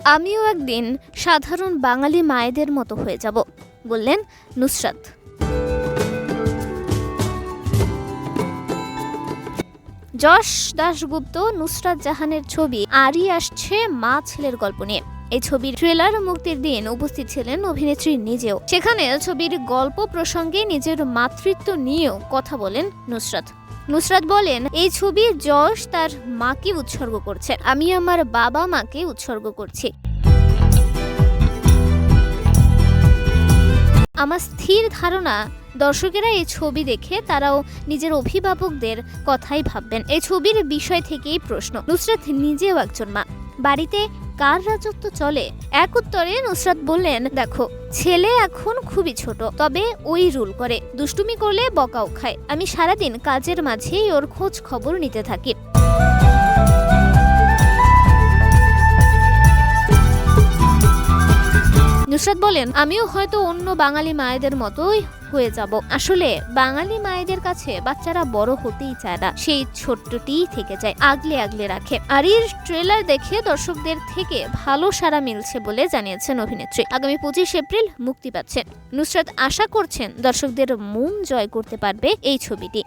আমিও একদিন সাধারণ বাঙালি মায়েদের মতো হয়ে যাব, বললেন নুসরাত। যশ দাশগুপ্ত নুসরাত জাহানের ছবি আরি আসছে মা ছেলের গল্প নিয়ে। এই ছবির ট্রেলার মুক্তির দিন উপস্থিত ছিলেন অভিনেত্রী নিজেও। সেখানে ছবির গল্প প্রসঙ্গে নিজের মাতৃত্ব নিয়েও কথা বলেন নুসরাত। নুসরাত বলেন, এই ছবি যশ তার মাকে উৎসর্গ করছে, আমি আমার বাবা মাকে উৎসর্গ করছি। আমার স্থির ধারণা দর্শকেরা এই ছবি দেখে তারাও নিজের অভিভাবকদের কথাই ভাববেন। এই ছবির বিষয় থেকেই প্রশ্ন। নুসরাত নিজেও একজন মা, বাড়িতে কার রাজত্ব চলে? এক উত্তরে নুসরাত বললেন, দেখো, ছেলে এখন খুবই ছোট, তবে ওই রুল করে, দুষ্টুমি করলে বকাও খায়। আমি সারাদিন কাজের মাঝেই ওর খোঁজ খবর নিতে থাকি। নুসরাত বলেন, আমিও হয়তো অন্য বাঙালি মায়েদের মতোই হয়ে যাব। আসলে বাঙালি মায়েদের কাছে বাচ্চারা বড় হতেই চায় না, সেই ছোট্টটিই থেকে যায়, আগলে আগলে রাখে। আর এর ট্রেলার দেখে দর্শকদের থেকে ভালো সাড়া মিলছে বলে জানিয়েছেন অভিনেত্রী। আগামী 25 এপ্রিল মুক্তি পাচ্ছে। নুসরাত আশা করছেন দর্শকদের মন জয় করতে পারবে এই ছবিটি।